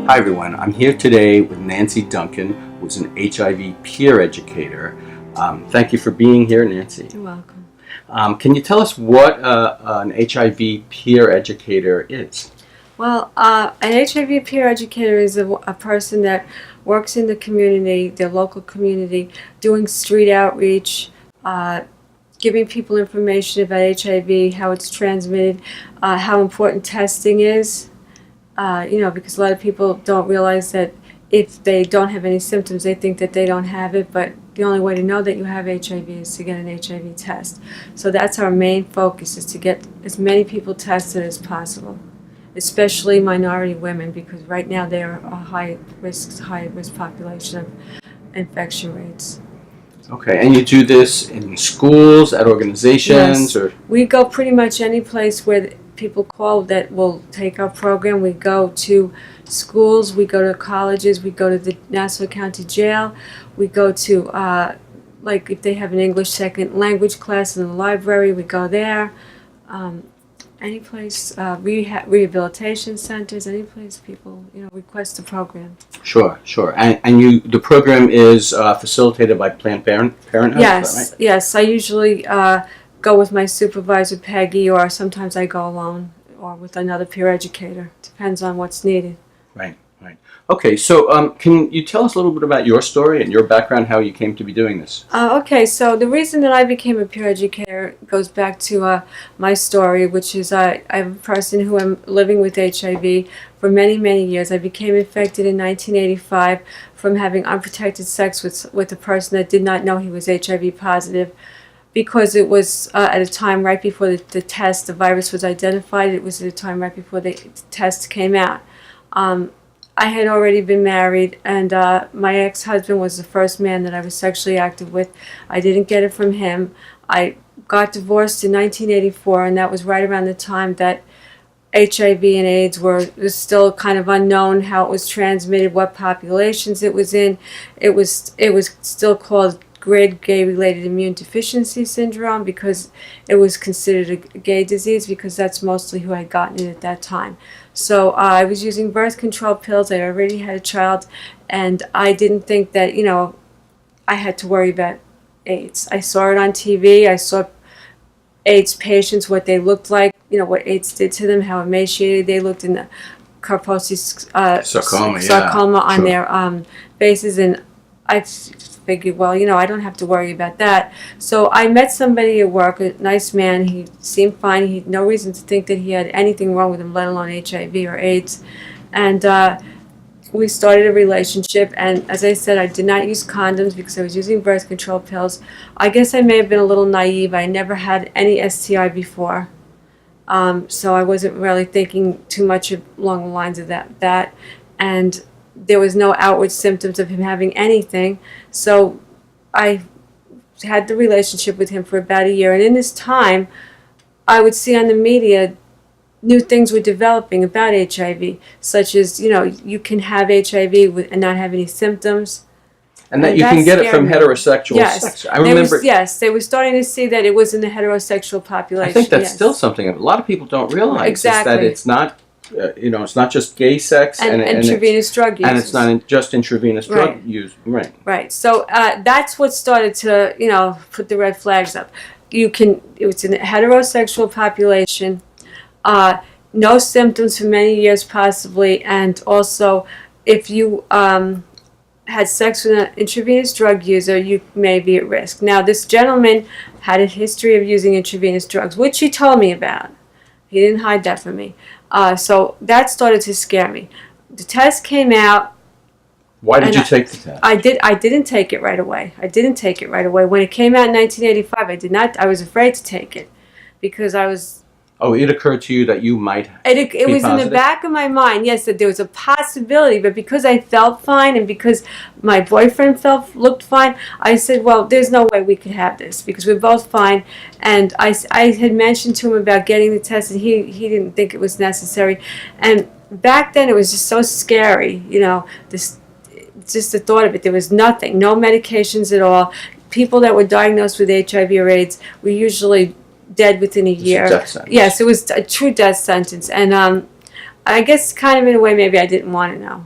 Hi everyone, I'm here today with Nancy Duncan, who's an HIV peer educator. Thank you for being here, Nancy. You're welcome. Can you tell us what an HIV peer educator is? Well, an HIV peer educator is a person that works in the community, their local community, doing street outreach, giving people information about HIV, how it's transmitted, how important testing is. Because a lot of people don't realize that if they don't have any symptoms, they think that they don't have it, but the only way to know that you have HIV is to get an HIV test. So that's our main focus, is to get as many people tested as possible, especially minority women, because right now they're a high risk population of infection rates. Okay, and you do this in schools, at organizations, Yes. or? We go pretty much any place where people call that will take our program. We go to schools, we go to colleges, we go to the Nassau County Jail, we go to, like if they have an English second language class in the library, we go there. Any place, rehabilitation centers, any place people, request a program. Sure. And the program is facilitated by Planned Parenthood, Yes, is that right? yes. I usually go with my supervisor, Peggy, or sometimes I go alone or with another peer educator. Depends on what's needed. Right. Okay, so can you tell us a little bit about your story and your background, how you came to be doing this? Okay, so the reason that I became a peer educator goes back to my story, which is I'm a person who am living with HIV for many, many years. I became infected in 1985 from having unprotected sex with a person that did not know he was HIV positive, because it was at a time right before the virus was identified. It was at a time right before the test came out. I had already been married, and my ex-husband was the first man that I was sexually active with. I didn't get it from him. I got divorced in 1984, and that was right around the time that HIV and AIDS was still kind of unknown, how it was transmitted, what populations it was in. It was still called grade gay-related immune deficiency syndrome, because it was considered a gay disease, because that's mostly who had gotten it at that time. So I was using birth control pills. I already had a child, and I didn't think that, I had to worry about AIDS. I saw it on TV. I saw AIDS patients, what they looked like, what AIDS did to them, how emaciated they looked in the Kaposi sarcoma on their faces, and I figured, well, I don't have to worry about that. So I met somebody at work, a nice man. He seemed fine. He had no reason to think that he had anything wrong with him, let alone HIV or AIDS. And we started a relationship. And as I said, I did not use condoms because I was using birth control pills. I guess I may have been a little naive. I never had any STI before. So I wasn't really thinking too much along the lines of that. And there was no outward symptoms of him having anything. So I had the relationship with him for about a year. And in this time, I would see on the media new things were developing about HIV, such as, you can have HIV and not have any symptoms. And that you can get it from heterosexual sex. I remember. They were starting to see that it was in the heterosexual population. I think that's still something a lot of people don't realize. Exactly. Is that it's not, it's not just gay sex and intravenous drug use. And it's not just intravenous drug use. Right. So that's what started to, put the red flags up. It's in a heterosexual population, no symptoms for many years possibly, and also if you had sex with an intravenous drug user, you may be at risk. Now, this gentleman had a history of using intravenous drugs, which he told me about. He didn't hide that from me. So that started to scare me. The test came out. Why did you take the test? I didn't take it right away. When it came out in 1985, I did not. I was afraid to take it because I was. Oh, it occurred to you that you might It was positive? In the back of my mind, yes, that there was a possibility. But because I felt fine and because my boyfriend looked fine, I said, well, there's no way we could have this because we're both fine. And I had mentioned to him about getting the test, and he didn't think it was necessary. And back then, it was just so scary, just the thought of it. There was nothing, no medications at all. People that were diagnosed with HIV or AIDS were usually dead within a year. Death sentence. Yes, it was a true death sentence. And I guess kind of in a way maybe I didn't want to know.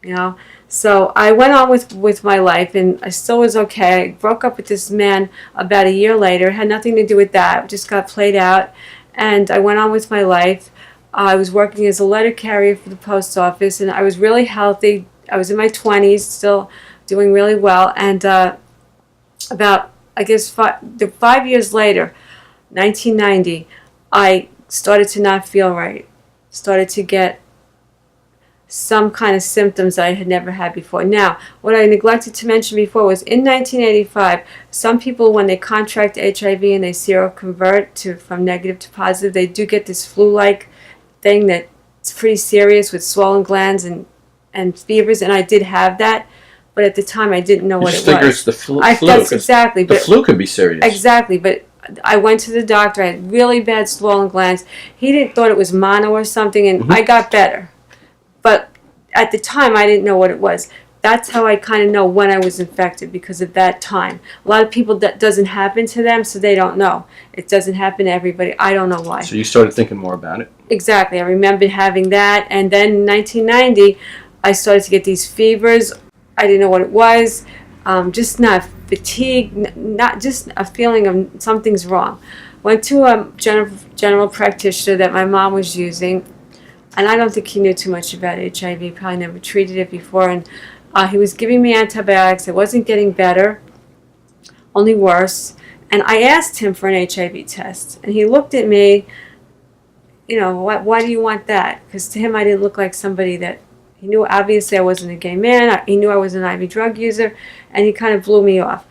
you know. So I went on with my life, and I still was okay. I broke up with this man about a year later. It had nothing to do with that. It just got played out, and I went on with my life. I was working as a letter carrier for the post office, and I was really healthy. I was in my 20s, still doing really well. And about, I guess, 5 years later, 1990, I started to not feel right. Started to get some kind of symptoms that I had never had before. Now, what I neglected to mention before was in 1985, some people, when they contract HIV and they seroconvert from negative to positive, they do get this flu-like thing that's pretty serious with swollen glands and fevers, and I did have that, but at the time I didn't know what it was. Figures the flu. That's exactly. The flu can be serious. Exactly, but I went to the doctor. I had really bad swollen glands. He thought it was mono or something, and I got better. But at the time, I didn't know what it was. That's how I kind of know when I was infected, because of that time. A lot of people, that doesn't happen to them, so they don't know. It doesn't happen to everybody. I don't know why. So you started thinking more about it? Exactly. I remember having that. And then in 1990, I started to get these fevers. I didn't know what it was. Just not fatigue, not just a feeling of something's wrong. Went to a general practitioner that my mom was using. And I don't think he knew too much about HIV. Probably never treated it before. And he was giving me antibiotics. It wasn't getting better, only worse. And I asked him for an HIV test. And he looked at me, why do you want that? Because to him, I didn't look like somebody that, he knew obviously I wasn't a gay man. He knew I was an IV drug user. And he kind of blew me off.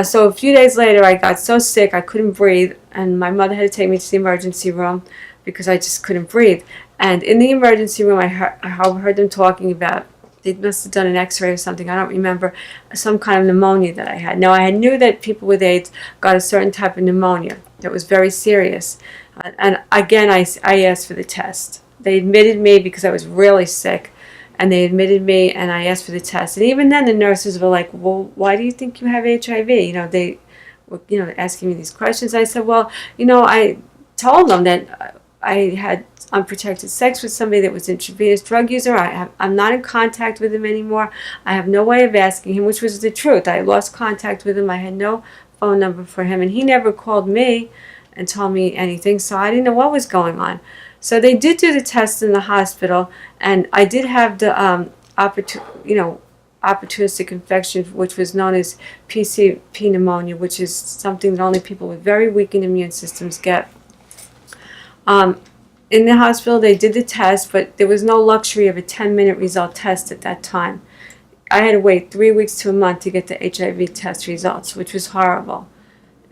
So a few days later, I got so sick I couldn't breathe. And my mother had to take me to the emergency room because I just couldn't breathe. And in the emergency room, I heard them talking about, they must have done an x-ray or something, I don't remember, some kind of pneumonia that I had. Now, I knew that people with AIDS got a certain type of pneumonia that was very serious. And again, I asked for the test. They admitted me because I was really sick, and they admitted me, and I asked for the test. And even then, the nurses were like, well, why do you think you have HIV? They were, asking me these questions. I said, well, I told them that I had unprotected sex with somebody that was intravenous drug user. I'm not in contact with him anymore. I have no way of asking him, which was the truth. I lost contact with him. I had no phone number for him, and he never called me and told me anything, so I didn't know what was going on. So they did do the test in the hospital, and I did have the opportunistic infection, which was known as PCP pneumonia, which is something that only people with very weakened immune systems get. In the hospital, they did the test, but there was no luxury of a 10-minute result test at that time. I had to wait 3 weeks to a month to get the HIV test results, which was horrible.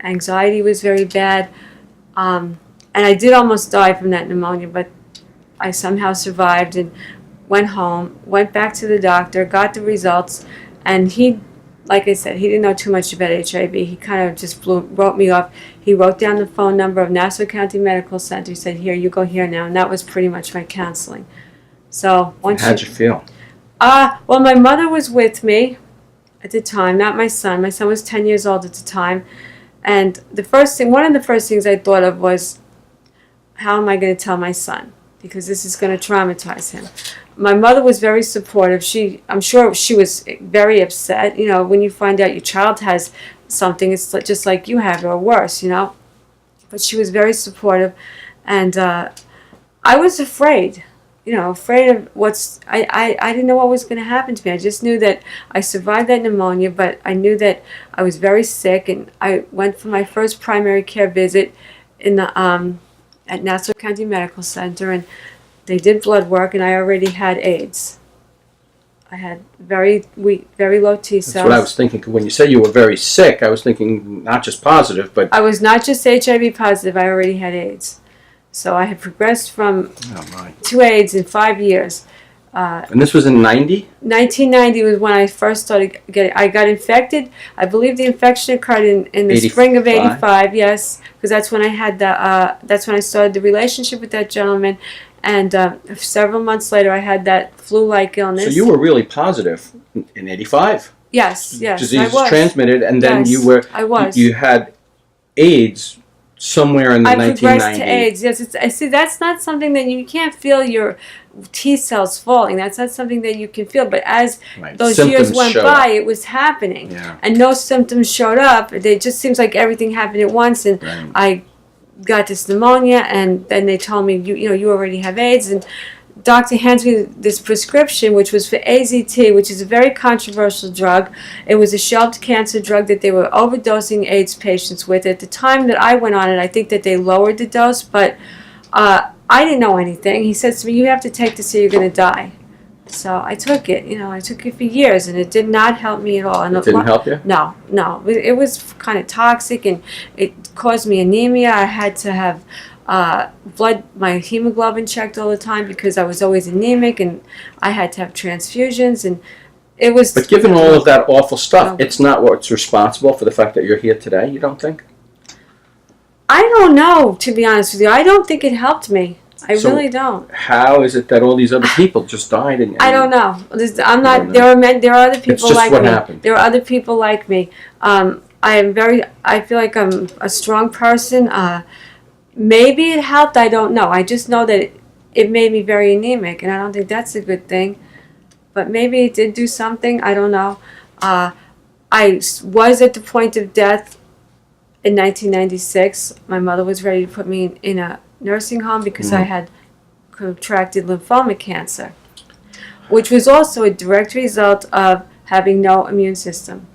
Anxiety was very bad, and I did almost die from that pneumonia, but I somehow survived and went home, went back to the doctor, got the results, and he, like I said, he didn't know too much about HIV. He kind of just wrote me off. He wrote down the phone number of Nassau County Medical Center. He said, here, you go here now. And that was pretty much my counseling. So once How'd you feel? Well, my mother was with me at the time, not my son. My son was 10 years old at the time. And one of the first things I thought of was, how am I going to tell my son? Because this is going to traumatize him. My mother was very supportive. I'm sure she was very upset. When you find out your child has something, it's just like you have, or worse, But she was very supportive. And I was afraid, afraid of I didn't know what was going to happen to me. I just knew that I survived that pneumonia, but I knew that I was very sick. And I went for my first primary care visit at Nassau County Medical Center, and they did blood work, and I already had AIDS. I had very weak, very low T cells. That's what I was thinking. When you said you were very sick, I was thinking not just positive, but... I was not just HIV positive, I already had AIDS. So I had progressed to AIDS in 5 years. And this was in 90? 1990 was when I first started I got infected. I believe the infection occurred in the spring of 85, yes, because that's when I had that's when I started the relationship with that gentleman. And several months later, I had that flu-like illness. So you were really positive in 85? Yes, Disease I was. Transmitted, and then I was. You had AIDS somewhere in the 1990s. I progressed to AIDS. Yes, I see. That's not something that you can't feel T cells falling. That's not something that you can feel. But as Right. those Symptoms years went show by, up. it was happening. Yeah. And no symptoms showed up. It just seems like everything happened at once. And Right. I got this pneumonia, and then they told me, you already have AIDS. And doctor hands me this prescription, which was for AZT, which is a very controversial drug. It was a shelved cancer drug that they were overdosing AIDS patients with. At the time that I went on it, I think that they lowered the dose, but I didn't know anything. He says to me, you have to take this or you're going to die. So I took it. I took it for years, and it did not help me at all. And It didn't help you? No. It was kind of toxic, and it caused me anemia. I had to have my hemoglobin checked all the time because I was always anemic, and I had to have transfusions, and it was. But given all of that awful stuff, Oh. it's not what's responsible for the fact that you're here today, you don't think? I don't know, to be honest with you. I don't think it helped me. I So really don't. How is it that all these other people just died? I don't know. I'm don't not. know. There are other people just like what me. happened. There are other people like me. I feel like I'm a strong person. Maybe it helped. I don't know. I just know that it made me very anemic, and I don't think that's a good thing. But maybe it did do something. I don't know. I was at the point of death in 1996. My mother was ready to put me in a nursing home because I had contracted lymphoma cancer, which was also a direct result of having no immune system.